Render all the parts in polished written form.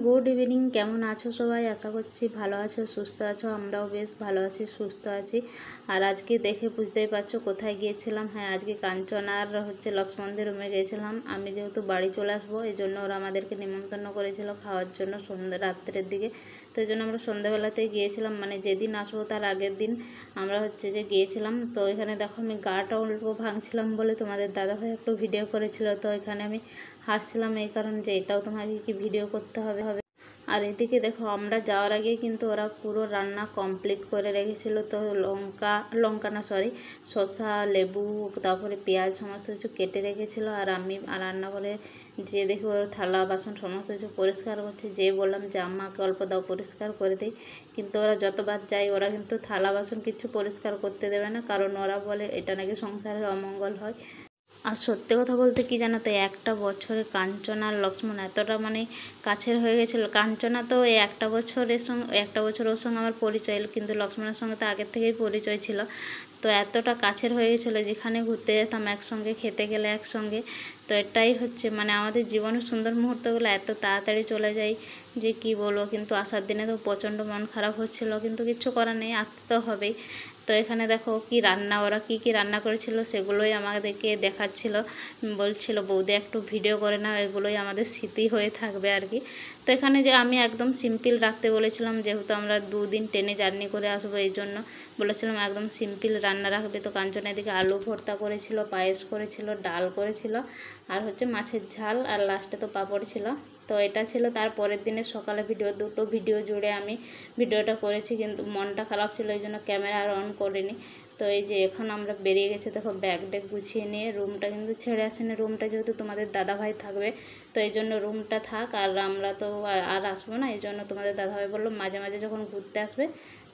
Good evening. কেমন আছো সবাই? আশা করছি ভালো আছো, সুস্থ আছো। আমরাও বেশ ভালো আছি, সুস্থ আছি। আর আজকে দেখে বুঝতেই পারছো কোথায় গিয়েছিলাম। হ্যাঁ, আজকে কাঞ্চনার লক্ষ্মণদের রুমে গিয়েছিলাম। আমি যেহেতু বাড়ি চলে আসবো, এই জন্য ওরা আমাদেরকে নিমন্ত্রণ করেছিল খাওয়ার জন্য রাত্রের দিকে। তো এই জন্য আমরা সন্ধ্যাবেলাতেই গিয়েছিলাম, মানে যেদিন আসবো তার আগের দিন আমরা যে গিয়েছিলাম। তো এখানে দেখো আমি গাটা অল্প ভাঙছিলাম বলে তোমাদের দাদাভাই একটু ভিডিও করেছিল। তো এখানে আমি হাসছিলাম এই কারণে যে এটাও তোমাকে কি ভিডিও করতে হবে। আর এদিকে দেখো আমরা যাওয়ার আগে কিন্তু ওরা পুরো রান্না কমপ্লিট করে রেখেছিল। তো লঙ্কা না সরি শসা, লেবু, তারপরে পেঁয়াজ সমস্ত কিছু কেটে রেখেছিল। আর আমি রান্না করে যে দেখি ওর থালা বাসন সমস্ত কিছু পরিষ্কার করছে। যে বললাম যে আমাকে অল্প দাও, পরিষ্কার করে দিই। কিন্তু ওরা যতবার যায় ওরা কিন্তু থালা বাসন কিছু পরিষ্কার করতে দেবে না, কারণ ওরা বলে এটা নাকি সংসারের অমঙ্গল হয়। আর সত্যি কথা বলতে কি জানো তো, একটা বছরে কাঞ্চনা আর লক্ষ্মণ এতটা মানে কাছের হয়ে গেছিলো। কাঞ্চনা তো এই একটা বছর ওর সঙ্গে আমার পরিচয়, কিন্তু লক্ষ্মণের সঙ্গে তো আগের থেকেই পরিচয় ছিল। তো এতটা কাছের হয়ে গেছিলো, যেখানে ঘুরতে যেতাম একসঙ্গে, খেতে গেলে একসঙ্গে। তো এটাই হচ্ছে মানে আমাদের জীবনের সুন্দর মুহূর্তগুলো এত তাড়াতাড়ি চলে যায় যে কি বলবো। কিন্তু আসার দিনে তো প্রচণ্ড মন খারাপ হচ্ছিলো, কিন্তু কিচ্ছু করার নেই, আসতে তো হবেই। তো এখানে দেখো কি রান্না, ওরা কি রান্না করেছিল সেগুলোই আমাদেরকে দেখাচ্ছিল। বলছিল বৌদি একটু ভিডিও করে নাও, এগুলোই আমাদের স্মৃতি হয়ে থাকবে আর কি। তো এখানে যে আমি একদম সিম্পল রাখতে বলেছিলাম, যেহেতু আমরা 2 দিন ট্রেনে জার্নি করে আসবো, এই জন্য বলেছিলাম একদম সিম্পল রান্না রাখবে। তো কাঞ্চনা এদিকে আলু ভর্তা করেছিল, পায়েস করেছিল, ডাল করেছিল, আর মাছের ঝাল, আর লাস্টে তো পাঁপড় ছিল। তো এটা ছিল তার পরের দিনের সকালে ভিডিও। দুটো ভিডিও জুড়ে আমি ভিডিওটা করেছি, কিন্তু মনটা খারাপ ছিল এই জন্য ক্যামেরা আর অন করিনি। তো এই যে এখন আমরা বেরিয়ে গেছি, দেখো ব্যাগ ড্যাগ গুছিয়ে নিয়ে। রুমটা কিন্তু ছেড়ে আসেনি, রুমটা যেহেতু তোমাদের দাদাভাই থাকবে, তো এই জন্য রুমটা থাক। আর আমরা তো আর আসবো না, এই জন্য তোমাদের দাদাভাই বললো মাঝে মাঝে যখন ঘুরতে আসবে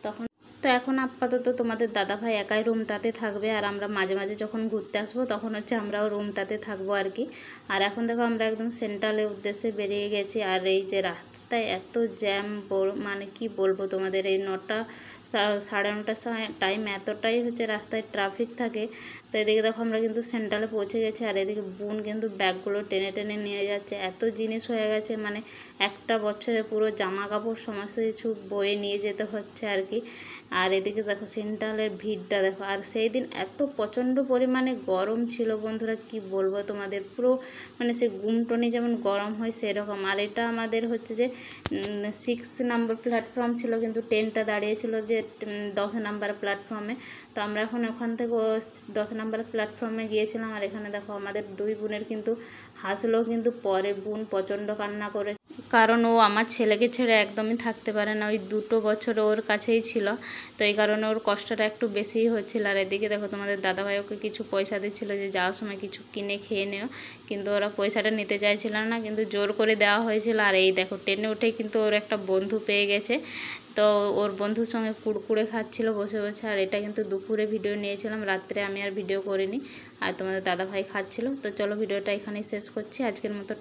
তখন। তো এখন আপাতত তোমাদের দাদাভাই একাই রুমটাতে থাকবে, আর আমরা মাঝে মাঝে যখন ঘুরতে আসবো তখন আমরাও রুমটাতে থাকবো আর কি। আর এখন দেখো আমরা একদম সেন্ট্রালের উদ্দেশ্যে বেরিয়ে গেছি। আর এই যে রাস্তায় এত জ্যাম, মানে কি বলবো তোমাদের, এই 9টা 9:30টার সময় টাইম এতটাই রাস্তায় ট্রাফিক থাকে। তো এদিকে দেখো আমরা কিন্তু সেন্ট্রালে পৌঁছে গেছি। আর এদিকে বোন কিন্তু ব্যাগগুলো টেনে টেনে নিয়ে যাচ্ছে। এত জিনিস হয়ে গেছে, মানে একটা বছরে পুরো জামা কাপড় সমস্ত কিছু বয়ে নিয়ে যেতে হচ্ছে আর কি। আর এদিকে দেখো সেন্ট্রালের ভিড়টা দেখো। আর সেই দিন এত প্রচণ্ড পরিমাণে গরম ছিল বন্ধুরা, কি বলবো তোমাদের, পুরো মানে সে গুমটনি যেমন গরম হয় সেরকম। আর এটা আমাদের যে 6 নম্বর প্ল্যাটফর্ম ছিল, কিন্তু ট্রেনটা দাঁড়িয়েছিল যে 10 নম্বর প্ল্যাটফর্মে। তো আমরা এখন ওখান থেকে 10 নম্বর প্ল্যাটফর্মে গিয়েছিলাম। আর এখানে দেখো আমাদের 2 বোনের কিন্তু হাসলেও, কিন্তু পরে বোন প্রচণ্ড কান্না করে, কারণ ও আমার ছেলেকে ছেড়ে একদমই থাকতে পারে না। ওই 2 বছর ওর কাছেই ছিল, তো এই কারণে ওর কষ্টটা একটু বেশিই হচ্ছিল। আর এদিকে দেখো তোমাদের দাদাভাই ওকে কিছু পয়সা দিচ্ছিল যে যাওয়ার সময় কিছু কিনে খেয়ে নেও, কিন্তু ওরা পয়সাটা নিতে চাইছিল না, কিন্তু জোর করে দেওয়া হয়েছিল। আর এই দেখো ট্রেনে উঠেই কিন্তু ওর একটা বন্ধু পেয়ে গেছে, তো ওর বন্ধুর সঙ্গে কুড়কুড়ে খাচ্ছিল বসে বসে। আর এটা কিন্তু দুপুরে ভিডিও নিয়েছিলাম, রাত্রে আমি আর ভিডিও করিনি। আর তোমাদের দাদাভাই খাচ্ছিল। তো চলো ভিডিওটা এখানেই শেষ করছি আজকের মতো।